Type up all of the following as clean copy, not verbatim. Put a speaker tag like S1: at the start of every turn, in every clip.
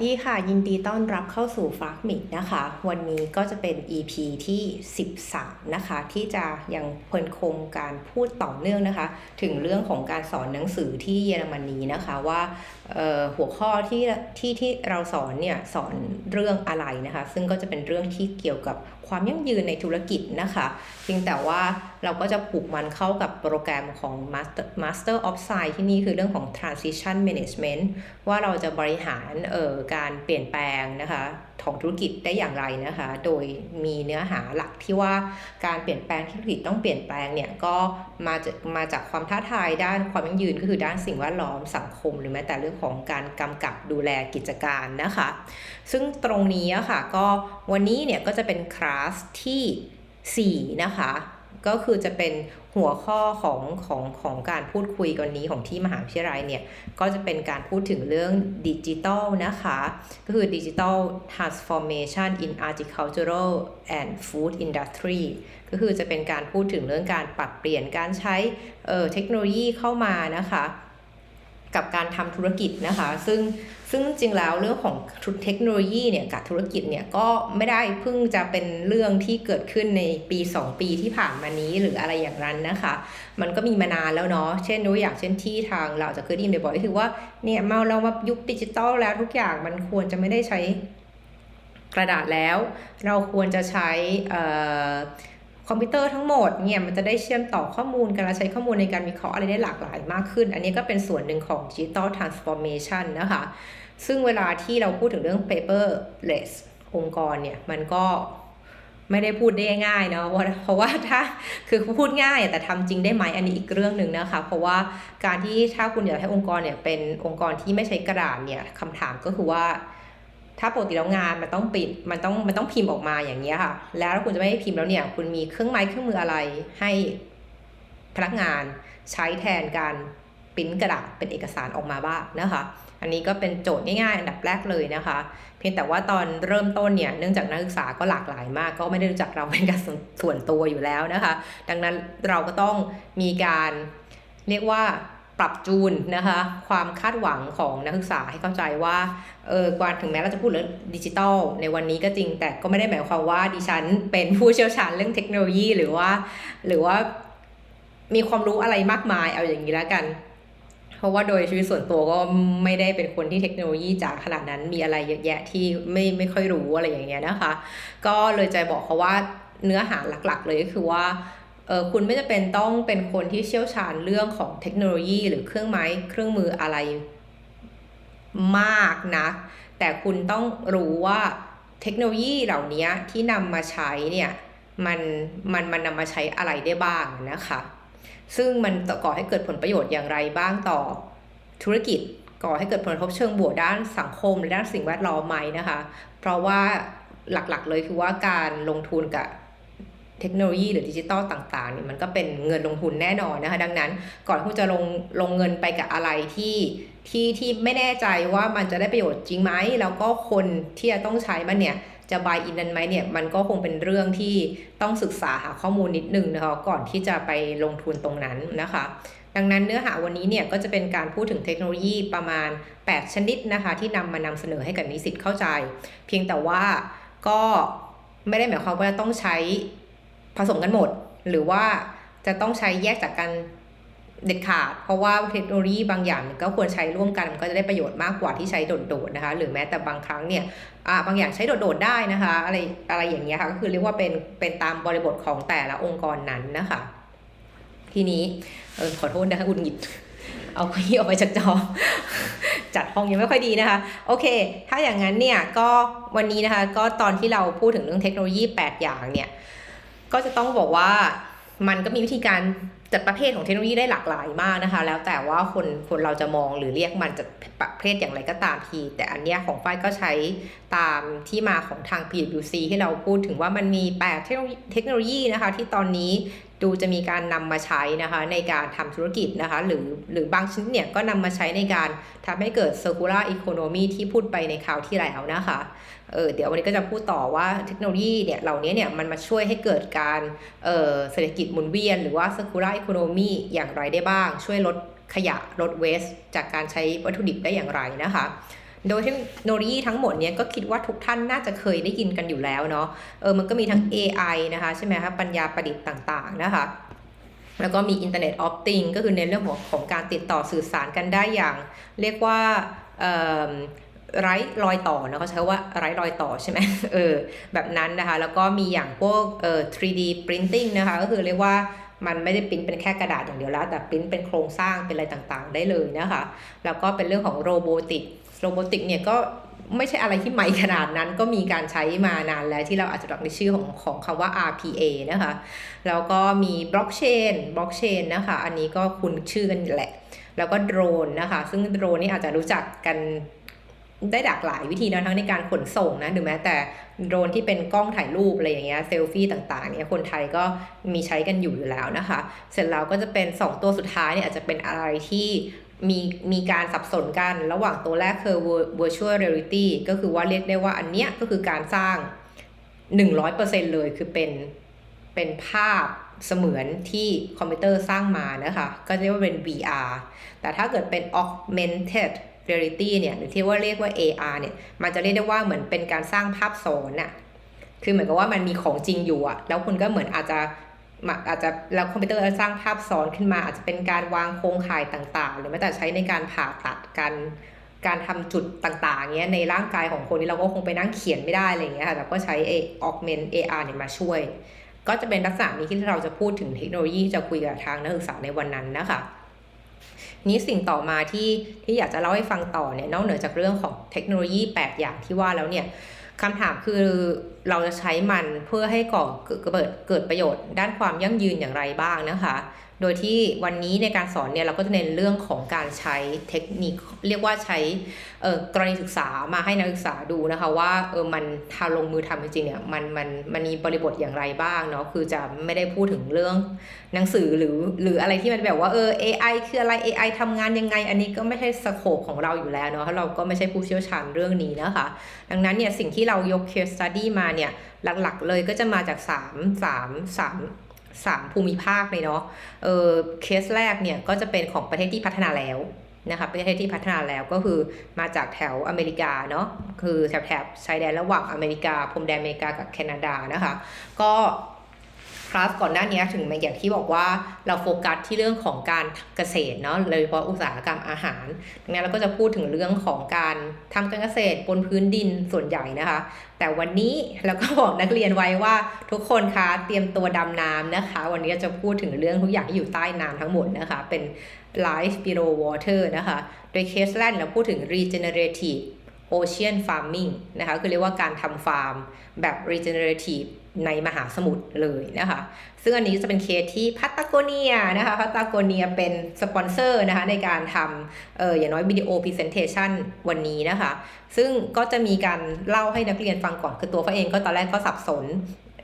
S1: ดีค่ะยินดีต้อนรับเข้าสู่ฟากมิกนะคะวันนี้ก็จะเป็น EP ที่13นะคะที่จะยังคงการพูดต่อเนื่องนะคะถึงเรื่องของการสอนหนังสือที่เยอรมนีนะคะว่าหัวข้อที่เราสอนเนี่ยสอนเรื่องอะไรนะคะซึ่งก็จะเป็นเรื่องที่เกี่ยวกับความยั่งยืนในธุรกิจนะคะเพียงแต่ว่าเราก็จะผูกมันเข้ากับโปรแกรมของ Master of Science ที่นี่คือเรื่องของ Transition Management ว่าเราจะบริหารการเปลี่ยนแปลงนะคะของธุรกิจได้อย่างไรนะคะโดยมีเนื้อหาหลักที่ว่าการเปลี่ยนแปลงที่ธุรกิจต้องเปลี่ยนแปลงเนี่ยก็มาจากความท้าทายด้านความยั่งยืนก็คือด้านสิ่งแวดล้อมสังคมหรือแม้แต่เรื่องของการกำกับดูแลกิจการนะคะซึ่งตรงนี้ค่ะก็วันนี้เนี่ยก็จะเป็นคลาสที่4นะคะก็คือจะเป็นหัวข้อของการพูดคุยกันนี้ของที่มหาวิทยาลัยเนี่ยก็จะเป็นการพูดถึงเรื่องดิจิทัลนะคะก็คือ Digital Transformation in Agricultural and Food Industry ก็คือจะเป็นการพูดถึงเรื่องการปรับเปลี่ยนการใช้เทคโนโลยีเข้ามานะคะกับการทำธุรกิจนะคะซึ่งจริงแล้วเรื่องของเทคโนโลยีเนี่ยกับธุรกิจเนี่ยก็ไม่ได้เพิ่งจะเป็นเรื่องที่เกิดขึ้นในปี2ปีที่ผ่านมานี้หรืออะไรอย่างนั้นนะคะมันก็มีมานานแล้วเนาะเช่นตัวอย่างเช่นที่ทางเราจะเคยได้ยินบ่อยๆก็คือว่าเนี่ยเรามายุคดิจิตอลแล้วทุกอย่างมันควรจะไม่ได้ใช้กระดาษแล้วเราควรจะใช้คอมพิวเตอร์ทั้งหมดเนี่ยมันจะได้เชื่อมต่อข้อมูลกันและใช้ข้อมูลในการวิเคราะห์อะไรได้หลากหลายมากขึ้นอันนี้ก็เป็นส่วนหนึ่งของ Digital Transformation นะคะซึ่งเวลาที่เราพูดถึงเรื่อง paperless องค์กรเนี่ยมันก็ไม่ได้พูดได้ง่ายเนาะเพราะว่าถ้าคือพูดง่ายแต่ทำจริงได้ไหมอันนี้อีกเรื่องหนึ่งนะคะเพราะว่าการที่ถ้าคุณอยากให้องค์กรเนี่ยเป็นองค์กรที่ไม่ใช้กระดาษเนี่ยคำถามก็คือว่าถ้าปกติแล้วงานมันต้องปิดมันต้องพิมพ์ออกมาอย่างเงี้ยค่ะแล้วคุณจะไม่ให้พิมพ์แล้วเนี่ยคุณมีเครื่องมืออะไรให้พนักงานใช้แทนการปริ้นกระดาษเป็นเอกสารออกมาบ้างนะคะอันนี้ก็เป็นโจทย์ง่ายๆอันดับแรกเลยนะคะเพียงแต่ว่าตอนเริ่มต้นเนี่ยเนื่องจากนักศึกษาก็หลากหลายมากก็ไม่ได้รู้จักเราเป็นการส่วนตัวอยู่แล้วนะคะดังนั้นเราก็ต้องมีการเรียกว่าปรับจูนนะคะความคาดหวังของนักศึกษาให้เข้าใจว่าการถึงแม้เราจะพูดเรื่องดิจิทัลในวันนี้ก็จริงแต่ก็ไม่ได้หมายความว่าดิฉันเป็นผู้เชี่ยวชาญเรื่องเทคโนโลยีหรือว่ามีความรู้อะไรมากมายเอาอย่างนี้แล้วกันเพราะว่าโดยชีวิตส่วนตัวก็ไม่ได้เป็นคนที่เทคโนโลยีจ๋าขนาดนั้นมีอะไรเยอะแยะที่ไม่ค่อยรู้อะไรอย่างเงี้ยนะคะก็เลยจะบอกเขาว่าเนื้อหาหลักๆเลยก็คือว่าคุณไม่จำเป็นต้องเป็นคนที่เชี่ยวชาญเรื่องของเทคโนโลยีหรือเครื่องมืออะไรมากนะแต่คุณต้องรู้ว่าเทคโนโลยีเหล่านี้ที่นำมาใช้เนี่ยมันนำมาใช้อะไรได้บ้างนะคะซึ่งมันก่อให้เกิดผลประโยชน์อย่างไรบ้างต่อธุรกิจก่อให้เกิดผลกระทบเชิงบวกด้านสังคมหรือด้านสิ่งแวดล้อมไหมนะคะเพราะว่าหลักๆเลยคือว่าการลงทุนกับเทคโนโลยีหรือดิจิตอลต่างๆเนี่ยมันก็เป็นเงินลงทุนแน่นอนนะคะดังนั้นก่อนที่จะลงเงินไปกับอะไรที่ไม่แน่ใจว่ามันจะได้ประโยชน์จริงไหมแล้วก็คนที่จะต้องใช้มันเนี่ยจะbuy inนั้นไหมเนี่ยมันก็คงเป็นเรื่องที่ต้องศึกษาหาข้อมูลนิดนึงนะคะก่อนที่จะไปลงทุนตรงนั้นนะคะดังนั้นเนื้อหาวันนี้เนี่ยก็จะเป็นการพูดถึงเทคโนโลยีประมาณ8ชนิดนะคะที่นำเสนอให้กับนิสิตเข้าใจเพียงแต่ว่าก็ไม่ได้หมายความว่าต้องใช้ผสมกันหมดหรือว่าจะต้องใช้แยกจากกันเด็ดขาดเพราะว่าเทคโนโลยีบางอย่างก็ควรใช้ร่วมกันมันก็จะได้ประโยชน์มากกว่าที่ใช้โดดๆนะคะหรือแม้แต่บางครั้งเนี่ยบางอย่างใช้โดดๆได้นะคะอะไรอย่างเงี้ยค่ะก็คือเรียกว่าเป็นตามบริบทของแต่ละองค์กรนั้นนะคะทีนี้ขอโทษนะคะอุดหงิดเอาเก้าอี้ออกไปจากจอ จัดห้องยังไม่ค่อยดีนะคะโอเคถ้าอย่างนั้นเนี่ยก็วันนี้นะคะก็ตอนที่เราพูดถึงเรื่องเทคโนโลยี8อย่างเนี่ยก็จะต้องบอกว่ามันก็มีวิธีการจัดประเภทของเทคโนโลยีได้หลากหลายมากนะคะแล้วแต่ว่าคนเราจะมองหรือเรียกมันจะประเภทอย่างไรก็ตามทีแต่อันเนี้ยของฝ้ายก็ใช้ตามที่มาของทาง PwC ที่เราพูดถึงว่ามันมี8เทคโนโลยีนะคะที่ตอนนี้ดูจะมีการนำมาใช้นะคะในการทำธุรกิจนะคะหรือบางชนิดเนี่ยก็นำมาใช้ในการทำให้เกิด circular economy ที่พูดไปในคราวที่แล้วนะคะเดี๋ยววันนี้ก็จะพูดต่อว่าเทคโนโลยีเนี่ยเหล่านี้เนี่ยมันมาช่วยให้เกิดการเศรษฐกิจหมุนเวียนหรือว่า circular economy อย่างไรได้บ้างช่วยลดขยะลด waste จากการใช้วัตถุดิบได้อย่างไรนะคะ โดยเทคโนโลยีทั้งหมดเนี้ยก็คิดว่าทุกท่านน่าจะเคยได้ยินกันอยู่แล้วเนาะมันก็มีทั้ง AI นะคะใช่ไหมคะปัญญาประดิษฐ์ต่างๆนะคะแล้วก็มี Internet of Things ก็คือในเรื่องของการติดต่อสื่อสารกันได้อย่างเรียกว่าไร้รอยต่อนะเขาใช้ว่าไร้รอยต่อใช่ไหมแบบนั้นนะคะแล้วก็มีอย่างพวก3D printing นะคะก็คือเรียกว่ามันไม่ได้ปริ้นเป็นแค่กระดาษอย่างเดียวแล้วแต่ปริ้นเป็นโครงสร้างเป็นอะไรต่างๆได้เลยนะคะแล้วก็เป็นเรื่องของโรบอติกเนี่ยก็ไม่ใช่อะไรที่ใหม่ขนาดนั้นก็มีการใช้มานานแล้วที่เราอาจจะรู้ในชื่อของคำว่า RPA นะคะแล้วก็มีบล็อกเชนนะคะอันนี้ก็คุ้นชื่อกันแหละแล้วก็โดรนนะคะซึ่งโดรนนี่อาจจะรู้จักกันได้หลากหลายวิธีนะทั้งในการขนส่งนะหรือแม้แต่โดรนที่เป็นกล้องถ่ายรูปอะไรอย่างเงี้ยเซลฟี่ต่างๆเนี่ยคนไทยก็มีใช้กันอยู่แล้วนะคะเสร็จแล้วก็จะเป็น2ตัวสุดท้ายเนี่ยอาจจะเป็นอะไรที่มีการสับสนกันระหว่างตัวแรกคือ virtual reality ก็คือว่าเรียกได้ว่าอันเนี้ยก็คือการสร้าง 100% เลยคือเป็นภาพเสมือนที่คอมพิวเตอร์สร้างมานะคะก็เรียกว่าเป็น VR แต่ถ้าเกิดเป็น augmented reality เนี่ยหรือที่ว่าเรียกว่า AR เนี่ยมันจะเรียกได้ว่าเหมือนเป็นการสร้างภาพซ้อนน่ะคือเหมือนกับว่ามันมีของจริงอยู่อะแล้วคุณก็เหมือนอาจจะแล้วคอมพิวเตอร์สร้างภาพซ้อนขึ้นมาอาจจะเป็นการวางโครงข่ายต่างๆหรือแม้แต่ใช้ในการผ่าตัดการทำจุดต่างๆเงี้ยในร่างกายของคนที่เราก็คงไปนั่งเขียนไม่ได้อะไรเงี้ยค่ะแต่ก็ใช้ augment AR เนี่ยมาช่วยก็จะเป็นลักษณะนี้ที่เราจะพูดถึงเทคโนโลยีจะคุยกับทางนักศึกษาในวันนั้นนะคะนี้สิ่งต่อมาที่อยากจะเล่าให้ฟังต่อเนี่ยนอกเหนือจากเรื่องของเทคโนโลยี8อย่างที่ว่าแล้วเนี่ยคำถามคือเราจะใช้มันเพื่อให้เกิดประโยชน์ด้านความยั่งยืนอย่างไรบ้างนะคะโดยที่วันนี้ในการสอนเนี่ยเราก็จะเน้นเรื่องของการใช้เทคนิคเรียกว่าใช้กรณีศึกษามาให้นักศึกษาดูนะคะว่ามันถ้าลงมือทำจริงๆเนี่ยมันมีบริบทอย่างไรบ้างเนาะคือจะไม่ได้พูดถึงเรื่องหนังสือหรืออะไรที่มันแบบว่าAI คืออะไร AI ทำงานยังไงอันนี้ก็ไม่ใช่สโคปของเราอยู่แล้วเนาะเราก็ไม่ใช่ผู้เชี่ยวชาญเรื่องนี้นะคะดังนั้นเนี่ยสิ่งที่เรายก case study มาเนี่ยหลักๆเลยก็จะมาจาก3ภูมิภาคเลยเนาะเคสแรกเนี่ยก็จะเป็นของประเทศที่พัฒนาแล้วนะคะประเทศที่พัฒนาแล้วก็คือมาจากแถวอเมริกาเนาะคือแถบชายแดนระหว่างอเมริกาพรมแดนอเมริกากับแคนาดานะคะก็คลาสก่อนหน้านี้ถึงอย่างที่บอกว่าเราโฟกัสที่เรื่องของการเกษตรเนาะโดยเฉพาะอุตสาหกรรมอาหารดังนั้นเราก็จะพูดถึงเรื่องของการทำการเกษตรบนพื้นดินส่วนใหญ่นะคะแต่วันนี้เราก็บอกนักเรียนไว้ว่าทุกคนคะเตรียมตัวดำน้ำนะคะวันนี้จะพูดถึงเรื่องทุกอย่างที่อยู่ใต้น้ำทั้งหมดนะคะเป็น Life Below Water นะคะโดยเคสแรกเราพูดถึง Regenerative Ocean Farming นะคะคือเรียกว่าการทำฟาร์มแบบ Regenerative ในมหาสมุทรเลยนะคะซึ่งอันนี้จะเป็นเคสที่พัตตาโกเนียนะคะพัตตาโกเนียเป็นสปอนเซอร์นะคะในการทำอย่างน้อยวิดีโอพรีเซนเทชันวันนี้นะคะซึ่งก็จะมีการเล่าให้นักเรียนฟังก่อนคือตัวเขาเองก็ตอนแรกก็สับสน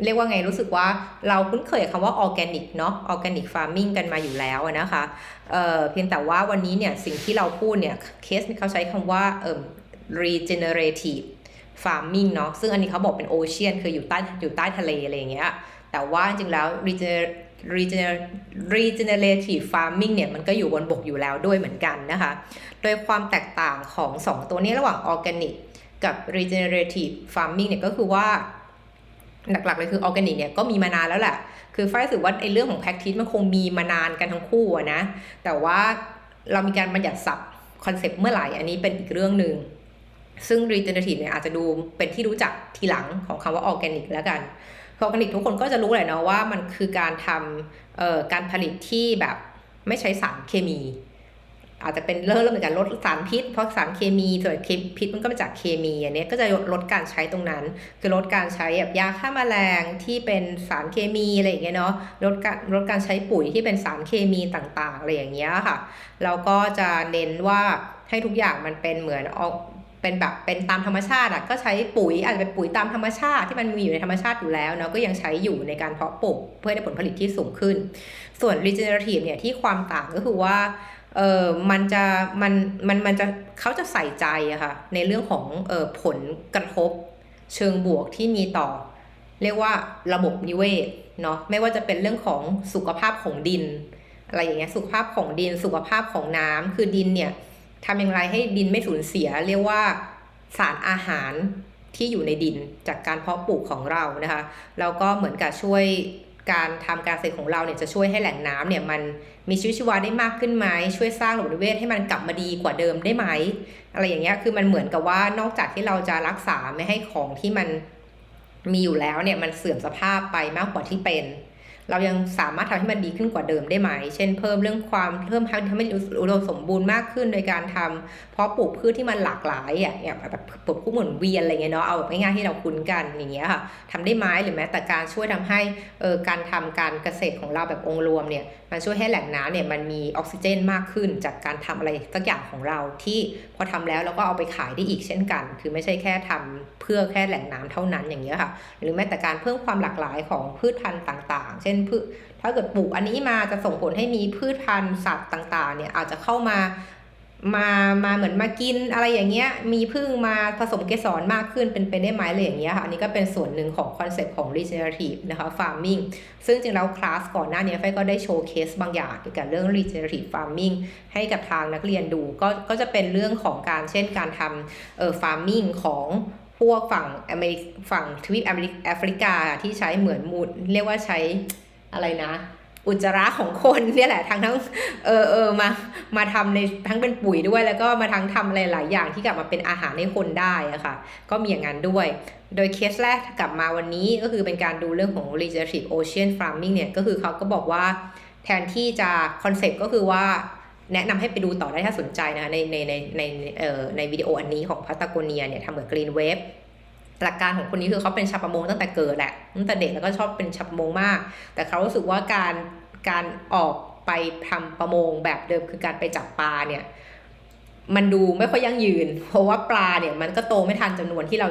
S1: เรียกว่าไงรู้สึกว่าเราคุ้นเคยคำว่าออร์แกนิกเนาะออร์แกนิกฟาร์มิงกันมาอยู่แล้วนะคะเพียงแต่ว่าวันนี้เนี่ยสิ่งที่เราพูดเนี่ยเคสเขาใช้คำว่าregenerative farming เนาะซึ่งอันนี้เขาบอกเป็นโอเชียนคืออยู่ใต้ทะเลอะไรอย่างเงี้ยแต่ว่าจริงๆแล้ว regenerative farming เนี่ยมันก็อยู่บนบกอยู่แล้วด้วยเหมือนกันนะคะโดยความแตกต่างของ2ตัวนี้ระหว่าง organic กับ regenerative farming เนี่ยก็คือว่าหลักๆเลยคือ organic เนี่ยก็มีมานานแล้วแหละคือฝ้ายรู้สึกว่าไอ้เรื่องของ practice มันคงมีมานานกันทั้งคู่นะแต่ว่าเรามีการบัญญัติศัพท์คอนเซปต์เมื่อไหร่อันนี้เป็นอีกเรื่องนึงซึ่ง regenerative เนี่ยอาจจะดูเป็นที่รู้จักทีหลังของคำว่า organic แล้วกันออร์แกนิกทุกคนก็จะรู้แหละเนาะว่ามันคือการทำการผลิตที่แบบไม่ใช้สารเคมีอาจจะเป็นเริ่มเหมือนกันลดสารพิษเพราะสารเคมีส่วนพิษมันก็มาจากเคมีอันนี้ก็จะลดการใช้ตรงนั้นคือลดการใช้แบบยาฆ่าแมลงที่เป็นสารเคมีอะไรอย่างเงี้ยเนาะลดการใช้ปุ๋ยที่เป็นสารเคมีต่างๆอะไรอย่างเงี้ยค่ะแล้วก็จะเน้นว่าให้ทุกอย่างมันเป็นเหมือนเป็นตามธรรมชาติก็ใช้ปุ๋ยอาจจะเป็นปุ๋ยตามธรรมชาติที่มันมีอยู่ในธรรมชาติอยู่แล้วเนาะก็ยังใช้อยู่ในการเพาะปลูกเพื่อให้ได้ผลผลิตที่สูงขึ้นส่วน regenerative เนี่ยที่ความต่างก็คือว่ามันจะเขาจะใส่ใจอะค่ะในเรื่องของผลกระทบเชิงบวกที่มีต่อเรียกว่าระบบนิเวศเนาะไม่ว่าจะเป็นเรื่องของสุขภาพของดินอะไรอย่างเงี้ยสุขภาพของดินสุขภาพของน้ำคือดินเนี่ยทำอย่างไรให้ดินไม่สูญเสียเรียกว่า สารอาหารที่อยู่ในดินจากการเพาะปลูกของเรานะคะแล้วก็เหมือนกับช่วยการทำการเกษตรของเราเนี่ยจะช่วยให้แหล่งน้ำเนี่ยมันมีชีวิตชีวาได้มากขึ้นไหมช่วยสร้างระบบนิเวศให้มันกลับมาดีกว่าเดิมได้ไหมอะไรอย่างเงี้ยคือมันเหมือนกับว่านอกจากที่เราจะรักษาไม่ให้ของที่มันมีอยู่แล้วเนี่ยมันเสื่อมสภาพไปมากกว่าที่เป็นเรายังสามารถทำให้มันดีขึ้นกว่าเดิมได้ไหมเช่นเพิ่มเรื่องความทำให้อุดมสมบูรณ์มากขึ้นโดยการทำเพาะปลูกพืชที่มันหลากหลายอย่างแบบปลูกพืชหมุนเวียนอะไรเงี้ยเนาะเอาแบบง่ายๆที่เราคุ้นกันอย่างเงี้ยค่ะทำได้ไหมหรือแม้แต่การช่วยทำให้การทำการเกษตรของเราแบบองค์รวมเนี่ยมันช่วยให้แหล่งน้ำเนี่ยมันมีออกซิเจนมากขึ้นจากการทำอะไรสักอย่างของเราที่พอทำแล้วเราก็เอาไปขายได้อีกเช่นกันคือไม่ใช่แค่ทำเพื่อแค่แหล่งน้ำเท่านั้นอย่างเงี้ยค่ะหรือแม้แต่การเพิ่มความหลากหลายของพืชพันธุ์ต่างๆเช่นพืชถ้าเกิดปลูกอันนี้มาจะส่งผลให้มีพืชพันธุ์สัตว์ต่างๆเนี่ยอาจจะเข้ามาเหมือนมากินอะไรอย่างเงี้ยมีผึ้งมาผสมเกสรมากขึ้นเป็นไปได้ไหมอะไรอย่างเงี้ยค่ะอันนี้ก็เป็นส่วนหนึ่งของคอนเซ็ปต์ของ regenerative นะคะ farming ซึ่งจริงแล้วคลาสก่อนหน้านี้ไฟก็ได้โชว์เคสบางอย่างเกี่ยวกับเรื่อง regenerative farming ให้กับทางนักเรียนดูก็จะเป็นเรื่องของการเช่นการทำfarming ของพวกฝั่งทวีปแอฟริกาที่ใช้เหมือนมูลเรียกว่าใช้อะไรนะอุจจาระของคนเนี่ยแหละทั้งมาทำในทั้งเป็นปุ๋ยด้วยแล้วก็มาทั้งทำอะไรหลายอย่างที่กลับมาเป็นอาหารให้คนได้อะค่ะก็มีอย่างนั้นด้วยโดยเคสแรกกลับมาวันนี้ก็คือเป็นการดูเรื่องของ regenerative ocean farming เนี่ยก็คือเขาก็บอกว่าแทนที่จะคอนเซ็ปต์ก็คือว่าแนะนำให้ไปดูต่อได้ถ้าสนใจนะคะในวิดีโออันนี้ของพัตตาโกเนียเนี่ยทำเหมือน Green Waveหลักการของคนนี้คือเขาเป็นชาวประมงตั้งแต่เกิดแหละตั้งแต่เด็กแล้วก็ชอบเป็นชาวประมงมากแต่เขารู้สึกว่าการออกไปทำประมงแบบเดิมคือการไปจับปลาเนี่ยมันดูไม่ค่อยยั่งยืนเพราะว่าปลาเนี่ยมันก็โตไม่ทันจำนวนที่เรา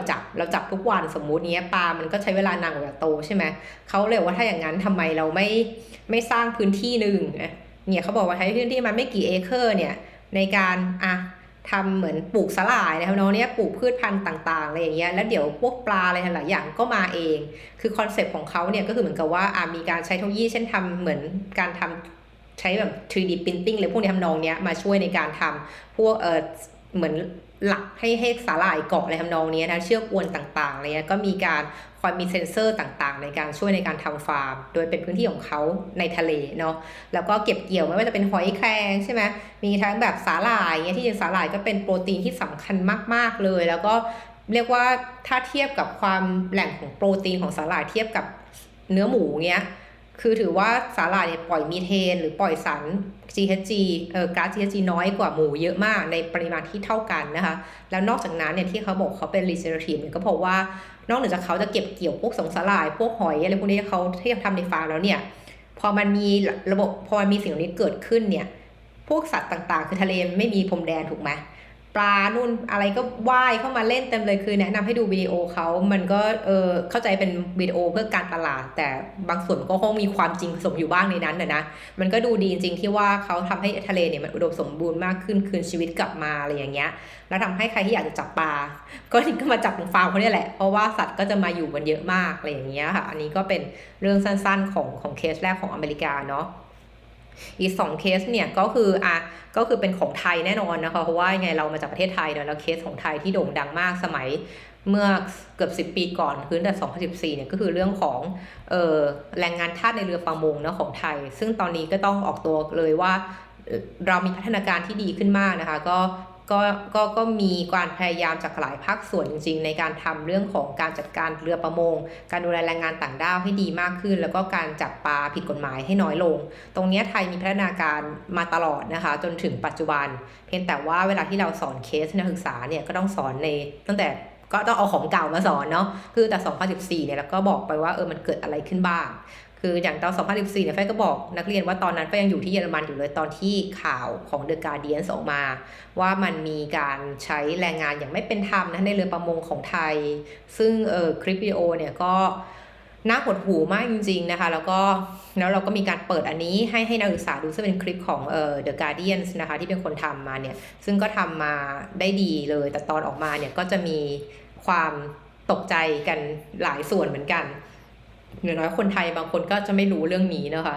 S1: จับทุกวันสมมุติเนี้ยปลามันก็ใช้เวลานานกว่าจะโตใช่ไหมเขาเลยว่าถ้าอย่างนั้นทำไมเราไม่สร้างพื้นที่หนึ่งเนี่ยเขาบอกว่าใช้พื้นที่มันไม่กี่เอเคอร์เนี่ยในการทำเหมือนปลูกสาหร่ายนะครับน้องเนี่ยปลูกพืชพันธุ์ต่างๆอะไรอย่างเงี้ยแล้วเดี๋ยวพวกปลาอะไรหลายอย่างก็มาเองคือคอนเซ็ปต์ของเขาเนี่ยก็คือเหมือนกับว่ามีการใช้เทคโนโลยีเช่นทำเหมือนการทำใช้แบบ 3D printing เลยพวกนี้ทำนองเนี้ยมาช่วยในการทำพวกเหมือนหลักให้สาหร่ายเกาะอะไรทำนองนี้นะเชือกอวนต่างๆอะไรเงี้ยก็มีการคอยมีเซ็นเซอร์ต่างๆในการช่วยในการทำฟาร์มโดยเป็นพื้นที่ของเขาในทะเลเนาะแล้วก็เก็บเกี่ยวไม่ว่าจะเป็นหอยแครงใช่ไหมมีทั้งแบบสาหร่ายเงี้ยที่จริงสาหร่ายก็เป็นโปรตีนที่สำคัญมากๆเลยแล้วก็เรียกว่าถ้าเทียบกับความแหล่งของโปรตีนของสาหร่ายเทียบกับเนื้อหมูเงี้ยคือถือว่าสาหร่ายเนี่ยปล่อยมีเทนหรือปล่อยสาร GHG ก๊าซ GHG น้อยกว่าหมูเยอะมากในปริมาณที่เท่ากันนะคะแล้วนอกจากนั้นเนี่ยที่เขาบอกเขาเป็น regenerative เนี่ยก็เพราะว่านอกเหนือจากเขาจะเก็บเกี่ยวพวกสาหร่ายพวกหอยอะไรพวกนี้เขาที่ทำในฟาร์มแล้วเนี่ยพอมันมีระบบพอมันมีสิ่งนี้เกิดขึ้นเนี่ยพวกสัตว์ต่างๆคือทะเลไม่มีพรมแดนถูกไหมปลานู่นอะไรก็ว่ายเข้ามาเล่นเต็มเลยคือแนะนำให้ดูวิดีโอเขามันก็เข้าใจเป็นวิดีโอเพื่อการตลาดแต่บางส่วนก็คงมีความจริงผสมอยู่บ้างในนั้นนะมันก็ดูดีจริงๆที่ว่าเขาทำให้ทะเลเนี่ยมันอุดมสมบูรณ์มากขึ้นคืนชีวิตกลับมาอะไรอย่างเงี้ยแล้วทำให้ใครที่อยากจะจับปลาก็มาจับตรงฟาร์มเขาเนี่ยแหละเพราะว่าสัตว์ก็จะมาอยู่กันเยอะมากอะไรอย่างเงี้ยค่ะอันนี้ก็เป็นเรื่องสั้นๆของเคสแรกของอเมริกาเนาะอีก2เคสเนี่ยก็คือเป็นของไทยแน่นอนนะคะเพราะว่าไงเรามาจากประเทศไทยเนาะแล้วเคสของไทยที่โด่งดังมากสมัยเมื่อเกือบ10 ปีก่อนคือตั้งแต่2014เนี่ยก็คือเรื่องของแรงงานทาสในเรือประมงเนาะของไทยซึ่งตอนนี้ก็ต้องออกตัวเลยว่าเรามีพัฒนาการที่ดีขึ้นมากนะคะก็มีการพยายามจากหลายภาคส่วนจริงๆในการทำเรื่องของการจัดการเรือประมงการดูแลแรงงานต่างด้าวให้ดีมากขึ้นแล้วก็การจับปลาผิดกฎหมายให้น้อยลงตรงนี้ไทยมีพัฒนาการมาตลอดนะคะจนถึงปัจจุบันเพียงแต่ว่าเวลาที่เราสอนเคสนักศึกษาเนี่ยก็ต้องสอนในตั้งแต่ก็ต้องเอาของเก่ามาสอนเนาะคือแต่2014เนี่ยแล้วก็บอกไปว่ามันเกิดอะไรขึ้นบ้างคืออย่างตอน2014เนี่ยไฟก็บอกนักเรียนว่าตอนนั้นไฟยังอยู่ที่เยอรมันอยู่เลยตอนที่ข่าวของ The Guardian ออกมาว่ามันมีการใช้แรงงานอย่างไม่เป็นธรรมนะในเรือประมงของไทยซึ่งคลิปวิดีโอเนี่ยก็น่าหดหู่มากจริงๆนะคะแล้วเราก็มีการเปิดอันนี้ให้นักศึกษาดูซึ่งเป็นคลิปของThe Guardian นะคะที่เป็นคนทำมาเนี่ยซึ่งก็ทำมาได้ดีเลยแต่ตอนออกมาเนี่ยก็จะมีความตกใจกันหลายส่วนเหมือนกันอย่างน้อยคนไทยบางคนก็จะไม่รู้เรื่องนี้นะคะ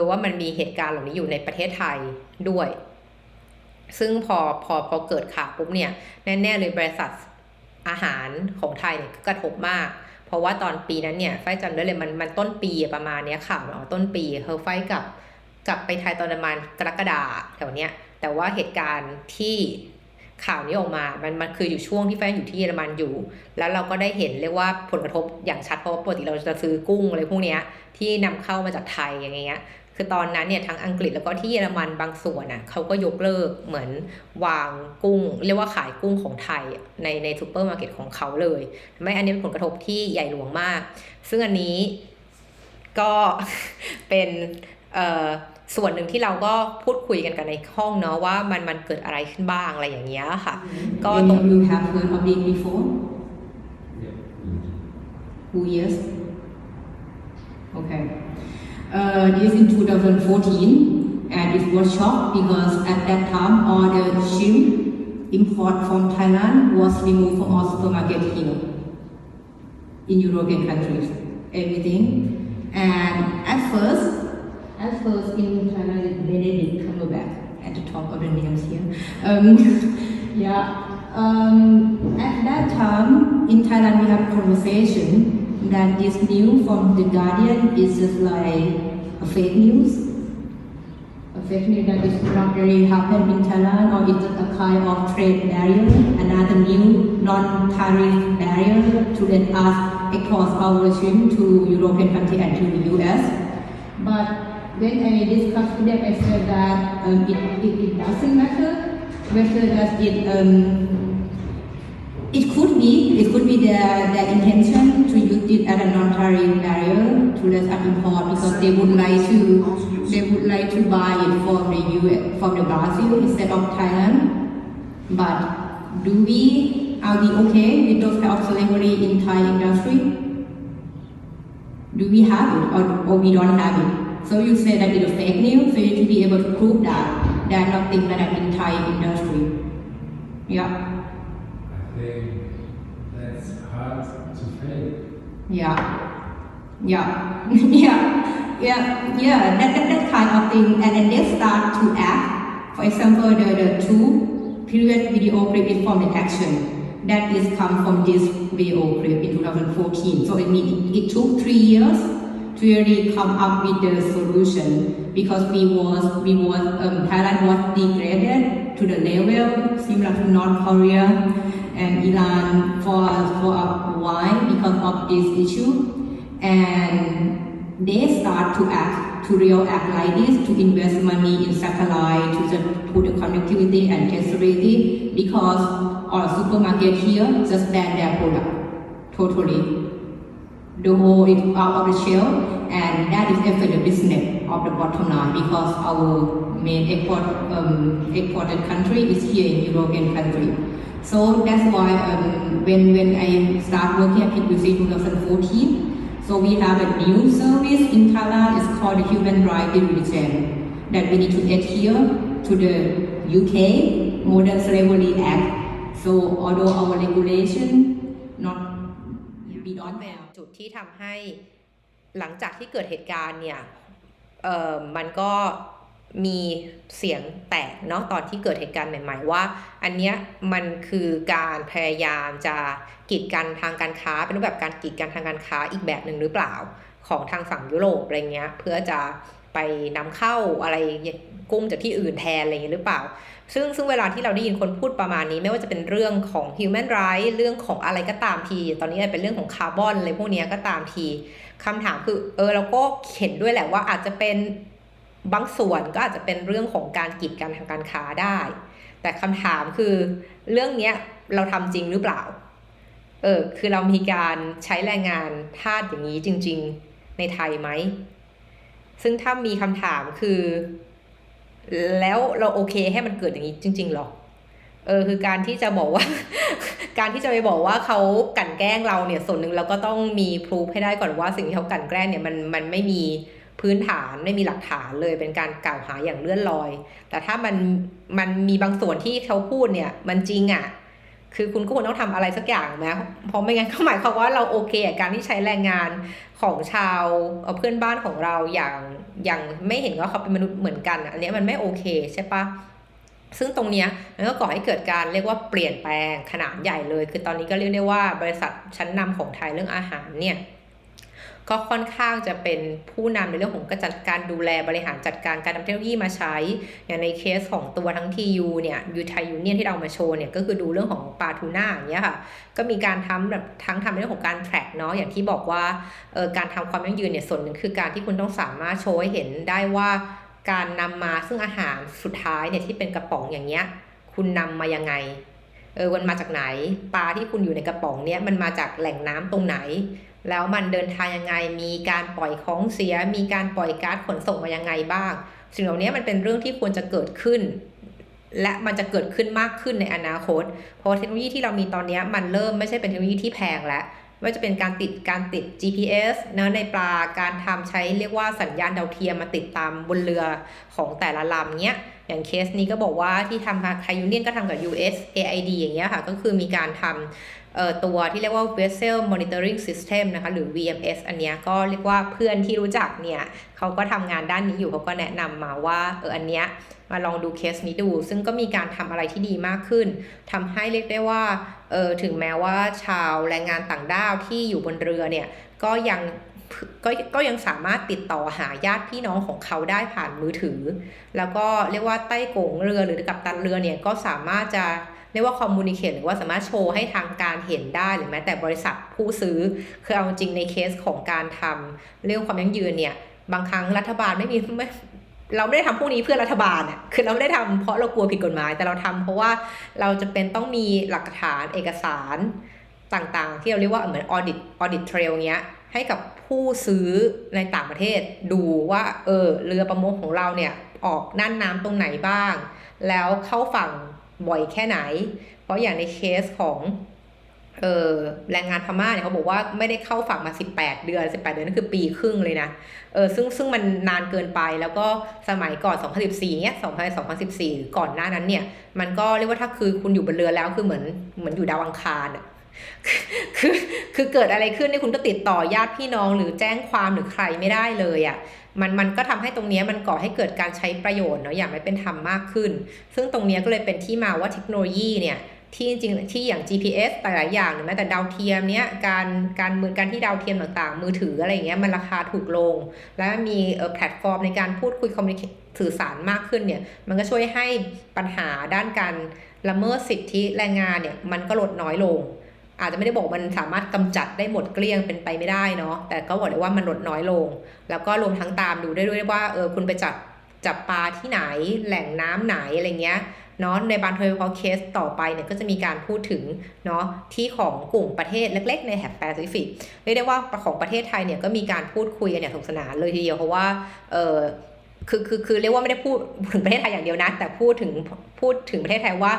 S1: ว่ามันมีเหตุการณ์เหล่านี้อยู่ในประเทศไทยด้วยซึ่งพอเกิดข่าวปุ๊บเนี่ยแน่ๆเลยบริษัท อาหารของไทยเนี่ยกระทบมากเพราะว่าตอนปีนั้นเนี่ยไฟจำได้เลยมันต้นปีประมาณเนี้ยข่าวเนาะต้นปีไฟกลับไปไทยตอนประมาณกรกฎาแถวเนี้ยแต่ว่าเหตุการณ์ที่ข่าวนี้ออกมามันคืออยู่ช่วงที่ไฟอยู่ที่เยอรมันอยู่แล้วเราก็ได้เห็นเรียกว่าผลกระทบอย่างชัดเพราะว่าปกติเราจะซื้อกุ้งอะไรพวกเนี้ยที่นำเข้ามาจากไทยอย่างเงี้ยคือตอนนั้นเนี่ยทั้งอังกฤษแล้วก็ที่เยอรมันบางส่วนน่ะเขาก็ยกเลิกเหมือนวางกุ้งเรียกว่าขายกุ้งของไทยในซูเปอร์มาร์เก็ตของเขาเลยทำให้อันนี้เป็นผลกระทบที่ใหญ่หลวงมากซึ่งอันนี้ก็ เป็นส่วนหนึ่งที่เราก็พูดคุยกันในห้องเนาะว่ามันเกิดอะไรขึ้นบ้างอะไรอย่างเงี้ยค่ะก็ตรง
S2: You have heard of it before? Who yes? Okay. This in 2014, and it was shocked because at that time all the shrimp import from Thailand was removed from all supermarket here in European countries. Everything, and at first in Thailand it's Benedict Cumberbatch at the top of the names here. Yeah. At that time in Thailand we have conversation that this news from the Guardian is just like a fake news. A fake news that is not really happened in Thailand or it's a kind of trade barrier, another new non-tariff barrier to let us export our shrimp to European country and to the US. But when I discussed with them, I said that it doesn't matter whether that it could be their intention to use it as a non-tariff barrier to let us import because they would like to buy it from the US, from the Brazil instead of Thailand. But are we okay with those kind of slavery in Thai industry? Do we have it or we don't have it? So you say that it's a fake news, so you should be able to prove that there are nothing like that in Thai industry. Yeah.
S3: I think that's hard to fake.
S2: Yeah. That kind of thing, and then they start to act. For example, the two previous video clip is from the action. That is come from this video clip in 2014. So it means it took 3 years to really come up with the solution because Thailand was degraded to the level similar to North Korea and Iran for a while because of this issue, and they start to act like this to invest money in satellite to put the connectivity and traceability because all supermarket here just ban their product totally. The whole is out of the shelf, and that is affect the business of the bottom line because our main exported country is here in European country. So that's why when I start working at PwC 2014, so we have a new service in Thailand. It's called the Human Rights Due Diligence that we need to adhere to the UK Modern Slavery Act. So although our regulation not be done
S1: เป็นจุดที่ทำให้หลังจากที่เกิดเหตุการณ์เนี่ยมันก็มีเสียงแตกเนาะตอนที่เกิดเหตุการณ์ใหม่ๆว่าอันเนี้ยมันคือการพยายามจะกีดกันทางการค้าเป็นรูปแบบการกีดกันทางการค้าอีกแบบหนึ่งหรือเปล่าของทางฝั่งยุโรปอะไรเงี้ยเพื่อจะไปนำเข้าอะไรกุ้งจากที่อื่นแทนอะไรเงี้ยหรือเปล่าซึ่งเวลาที่เราได้ยินคนพูดประมาณนี้ไม่ว่าจะเป็นเรื่องของ human rights เรื่องของอะไรก็ตามทีตอนนี้เป็นเรื่องของคาร์บอนอะไรพวกนี้ก็ตามทีคำถามคือเราก็เห็นด้วยแหละว่าอาจจะเป็นบางส่วนก็อาจจะเป็นเรื่องของการกีดกันทางการค้าได้แต่คำถามคือเรื่องเนี้ยเราทำจริงหรือเปล่าคือเรามีการใช้แรงงานทาสอย่างนี้จริงๆในไทยไหมซึ่งถ้ามีคำถามคือแล้วเราโอเคให้มันเกิดอย่างนี้จริงๆหรอคือการที่จะบอกว่า การที่จะไปบอกว่าเขากลั่นแกล้งเราเนี่ยส่วนหนึ่งเราก็ต้องมีพรูฟให้ได้ก่อนว่าสิ่งที่เขากลั่นแกล้งเนี่ยมันไม่มีพื้นฐานไม่มีหลักฐานเลยเป็นการกล่าวหาอย่างเลื่อนลอยแต่ถ้ามันมีบางส่วนที่เขาพูดเนี่ยมันจริงอ่ะคือคุณก็ควรต้องทำอะไรสักอย่างนะเพราะไม่งั้นก็หมายความว่าเราโอเคกับการที่ใช้แรงงานของชาวเพื่อนบ้านของเราอย่างไม่เห็นว่าเขาเป็นมนุษย์เหมือนกันอันนี้มันไม่โอเคใช่ปะ ซึ่งตรงเนี้ยมันก็ก่อให้เกิดการเรียกว่าเปลี่ยนแปลงขนาดใหญ่เลยคือตอนนี้ก็เรียกได้ว่าบริษัทชั้นนำของไทยเรื่องอาหารเนี่ยก็ค่อนข้างจะเป็นผู้นำในเรื่องของการดูแลบริหารจัดการการนำเทคโนโลยีมาใช้อย่างในเคสของตัวทั้ง TU เนี่ยไทยยูเนียนที่เรามาโชว์เนี่ยก็คือดูเรื่องของปลาทูน่าอย่างเงี้ยค่ะก็มีการทำแบบทั้งทำในเรื่องของการ track เนาะอย่างที่บอกว่าการทำความยั่งยืนเนี่ยส่วนหนึ่งคือการที่คุณต้องสามารถโชว์ให้เห็นได้ว่าการนำมาซึ่งอาหารสุดท้ายเนี่ยที่เป็นกระป๋องอย่างเงี้ยคุณนำมายังไงมันมาจากไหนปลาที่คุณอยู่ในกระป๋องเนี้ยมันมาจากแหล่งน้ำตรงไหนแล้วมันเดินทางยังไงมีการปล่อยของเสียมีการปล่อยก๊าซขนส่งมายังไงบ้างสิ่งเหล่านี้มันเป็นเรื่องที่ควรจะเกิดขึ้นและมันจะเกิดขึ้นมากขึ้นในอนาคตเพราะเทคโนโลยีที่เรามีตอนนี้มันเริ่มไม่ใช่เป็นเทคโนโลยีที่แพงแล้วไม่ว่าจะเป็นการติด GPS นะในปลาการทำใช้เรียกว่าสัญญาณดาวเทียมมาติดตามบนเรือของแต่ละลำเนี้ยอย่างเคสนี้ก็บอกว่าที่ทำไทยยูเนียนก็ทำกับ USAID อย่างเงี้ยค่ะก็คือมีการทำตัวที่เรียกว่า Vessel Monitoring System นะคะหรือ VMS อันเนี้ยก็เรียกว่าเพื่อนที่รู้จักเนี่ยเขาก็ทำงานด้านนี้อยู่เขาก็แนะนำมาว่าอันเนี้ยมาลองดูเคสนี้ดูซึ่งก็มีการทำอะไรที่ดีมากขึ้นทำให้เรียกได้ว่าถึงแม้ว่าชาวแรงงานต่างด้าวที่อยู่บนเรือเนี่ยก็ยังสามารถติดต่อหาญาติพี่น้องของเขาได้ผ่านมือถือแล้วก็เรียกว่าใต้โกงเรือหรือกัปตันเรือเนี่ยก็สามารถจะเรียกว่าคอมมูนิเคตหรือว่าสามารถโชว์ให้ทางการเห็นได้หรือแม้แต่บริษัทผู้ซื้อคือเอาจริงในเคสของการทำเรื่องความยั่งยืนเนี่ยบางครั้งรัฐบาลเราไม่ได้ทำพวกนี้เพื่อรัฐบาลอ่ะคือเราไม่ได้ทำเพราะเรากลัวผิดกฎหมายแต่เราทำเพราะว่าเราจะเป็นต้องมีหลักฐานเอกสารต่างๆที่เราเรียกว่าเหมือนออดิตเทรลเงี้ยให้กับผู้ซื้อในต่างประเทศดูว่าเรือประมงของเราเนี่ยออกน่านน้ำตรงไหนบ้างแล้วเข้าฝั่งบ่อยแค่ไหนเพราะอย่างในเคสของแรงงานพม่าเนี่ยเขาบอกว่าไม่ได้เข้าฝั่งมา18 เดือนนั่นคือปีครึ่งเลยนะซึ่งมันนานเกินไปแล้วก็สมัยก่อน2014เนี่ย2014ก่อนหน้านั้นเนี่ยมันก็เรียกว่าถ้าคือคุณอยู่บนเรือแล้วคือเหมือนอยู่ดาวอังคารอ่ะคือเกิดอะไรขึ้นเนี่ยคุณก็ติดต่อญาติพี่น้องหรือแจ้งความหรือใครไม่ได้เลยอ่ะมันก็ทำให้ตรงนี้มันก่อให้เกิดการใช้ประโยชน์เนาะอย่างไม่เป็นธรรมมากขึ้นซึ่งตรงนี้ก็เลยเป็นที่มาว่าเทคโนโลยีเนี่ยที่จริงที่อย่าง GPS หลายๆอย่างหรือแม้แต่ดาวเทียมเนี้ยการที่ดาวเทียมต่างๆมือถืออะไรอย่างเงี้ยมันราคาถูกลงและมีแพลตฟอร์มในการพูดคุยคอมมูนิเคชสื่อสารมากขึ้นเนี่ยมันก็ช่วยให้ปัญหาด้านการละเมิดสิทธิแรงงานเนี่ยมันก็ลดน้อยลงอาจจะไม่ได้บอกมันสามารถกำจัดได้หมดเกลี้ยงเป็นไปไม่ได้เนาะแต่ก็บอกได้ว่ามันลดน้อยลงแล้วก็รวมทั้งตามดูได้ด้วยว่าคุณไปจับปลาที่ไหนแหล่งน้ำไหนอะไรเงี้ยเนาะในบางโดยเฉพาะเคสต่อไปเนี่ยก็จะมีการพูดถึงเนาะที่ของกลุ่มประเทศเล็กๆในแถบแปซิฟิกเรียกได้ว่าของประเทศไทยเนี่ยก็มีการพูดคุยกันอย่างสนุกสนานเลยทีเดียวเพราะว่าคือเรียกว่าไม่ได้พูดถึงประเทศไทยอย่างเดียวนะแต่พูดถึงประเทศไทยว่า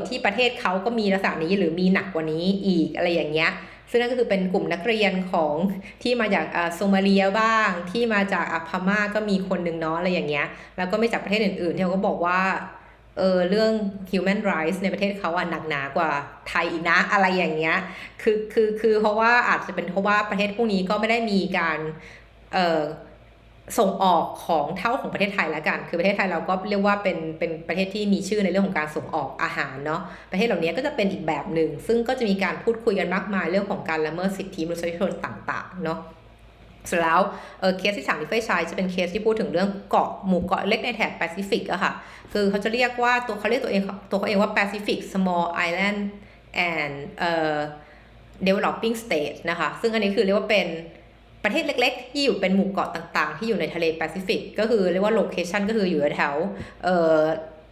S1: ที่ประเทศเขาก็มีลักษณะนี้หรือมีหนักกว่านี้อีกอะไรอย่างเงี้ยซึ่งนั่นก็คือเป็นกลุ่มนักเรียนของที่มาจากโซมาเลียบ้างที่มาจากพม่าก็มีคนหนึ่งเนาะอะไรอย่างเงี้ยแล้วก็ไม่จากประเทศอื่นๆที่เขาก็บอกว่าเรื่อง human rights ในประเทศเขาหนักหนากว่าไทยอีกนะอะไรอย่างเงี้ยคือเพราะว่าอาจจะเป็นเพราะว่าประเทศพวกนี้ก็ไม่ได้มีการส่งออกของเท่าของประเทศไทยแล้วกันคือประเทศไทยเราก็เรียกว่าเป็นประเทศที่มีชื่อในเรื่องของการส่งออกอาหารเนาะประเทศเหล่านี้ก็จะเป็นอีกแบบหนึ่งซึ่งก็จะมีการพูดคุยกันมากมายเรื่องของการละเมิดสิทธิมนุษยชนต่างๆเนาะเสร็จแล้วเคสที่3ที่เฟยใช้จะเป็นเคสที่พูดถึงเรื่องหมู่เกาะเล็กในแถบแปซิฟิกอะค่ะคือเขาจะเรียกว่าเขาเรียกตัวเองว่า Pacific Small Island and Developing State นะคะซึ่งอันนี้คือเรียกว่าเป็นประเทศเล็กๆที่อยู่เป็นหมู่เกาะต่างๆที่อยู่ในทะเลแปซิฟิกก็คือเรียกว่าโลเคชันก็คืออยู่แถวอ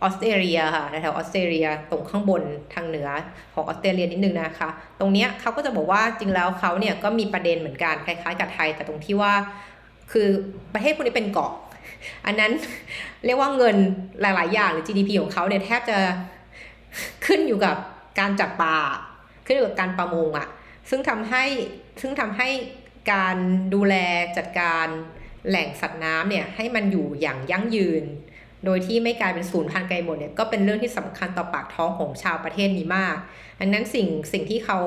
S1: อสเตรเลียค่ะแถวออสเตรเลียตรงข้างบนทางเหนือของออสเตรเลียนิดนึงนะคะตรงเนี้ยเขาก็จะบอกว่าจริงแล้วเขาเนี่ยก็มีประเด็นเหมือนกันคล้ายๆกับไทยแต่ตรงที่ว่าคือประเทศพวกนี้เป็นเกาะอันนั้นเรียกว่าเงินหลายๆอย่างหรือ GDP ของเขาเนี่ยแทบจะขึ้นอยู่กับการจับปลาขึ้นอยู่กับการประมงอ่ะซึ่งทำให้การดูแลจัดการแหล่งสัตว์น้ำเนี่ยให้มันอยู่อย่างยั่งยืนโดยที่ไม่กลายเป็นสูญพันธุ์ไกลหมดเนี่ยก็เป็นเรื่องที่สำคัญต่อปากท้องของชาวประเทศนี้มากดังนั้นสิ่งที่เขา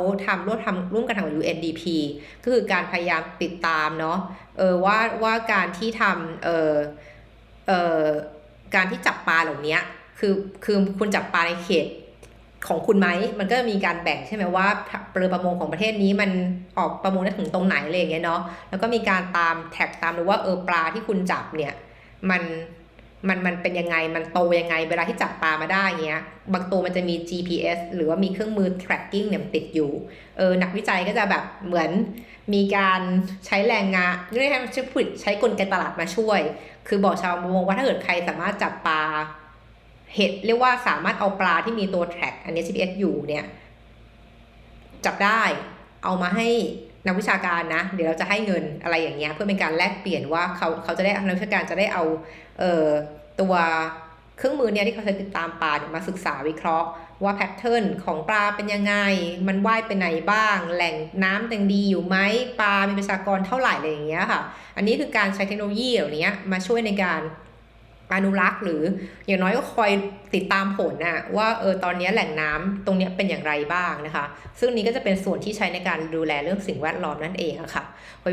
S1: ร่วมกันทำกับ UNDP ก็คือการพยายามติดตามเนาะว่าการที่ทำการที่จับปลาเหล่านี้ คือคุณจับปลาในเขตของคุณไหมมันก็จะมีการแบ่งใช่ไหมว่าเรือประมงของประเทศนี้มันออกประมงได้ถึงตรงไหนอะไรอย่างเงี้ยเนาะแล้วก็มีการตามแท็กตามดูว่าปลาที่คุณจับเนี่ยมันเป็นยังไงมันโตยังไงเวลาที่จับปลามาได้เงี้ยบางตัวมันจะมี GPS หรือว่ามีเครื่องมือ tracking เนี่ยติดอยู่นักวิจัยก็จะแบบเหมือนมีการใช้แรงงานไม่ใช่ใช้กลไกตลาดมาช่วยคือบอกชาวประมงว่าถ้าเกิดใครสามารถจับปลาเรียกว่าสามารถเอาปลาที่มีตัว track อันนี้ GPS อยู่เนี่ยจับได้เอามาให้นักวิชาการนะเดี๋ยวเราจะให้เงินอะไรอย่างเงี้ยเพื่อเป็นการแลกเปลี่ยนว่าเขาจะได้นักวิชาการจะได้เอาตัวเครื่องมือเนี่ยที่เขาใช้ติดตามปลามาศึกษาวิเคราะห์ว่าแพทเทิร์นของปลาเป็นยังไงมันว่ายไปไหนบ้างแหล่งน้ำยังดีอยู่ไหมปลามีประชากรเท่าไหร่อะไรอย่างเงี้ยค่ะอันนี้คือการใช้เทคโนโลยีเหล่านี้มาช่วยในการอนุรักษ์หรืออย่างน้อยก็คอยติดตามผลนะว่าตอนนี้แหล่งน้ำตรงนี้เป็นอย่างไรบ้างนะคะซึ่งนี้ก็จะเป็นส่วนที่ใช้ในการดูแลเรื่องสิ่งแวดล้อมนั่นเองค่ะ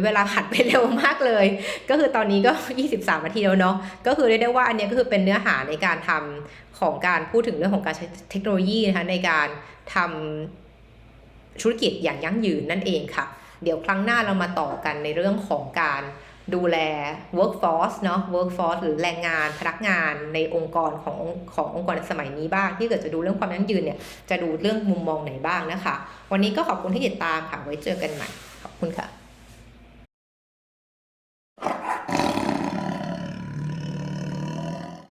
S1: เวลาผ่านไปเร็วมากเลยก็คือตอนนี้ก็23 นาทีแล้วเนาะก็คือเรียกได้ว่าอันนี้ก็คือเป็นเนื้อหาในการทำของการพูดถึงเรื่องของการใช้เทคโนโลยีนะคะในการทำธุรกิจอย่างยั่งยืนนั่นเองค่ะเดี๋ยวครั้งหน้าเรามาต่อกันในเรื่องของการดูแล workforce เนาะ workforce หรือแรงงานพนักงานในองค์กรขององค์กรในสมัยนี้บ้างที่เกิดจะดูเรื่องความยั่งยืนเนี่ยจะดูเรื่องมุมมองไหนบ้างนะคะวันนี้ก็ขอบคุณที่ติดตามค่ะไว้เจอกันใหม่ขอบคุณค่ะ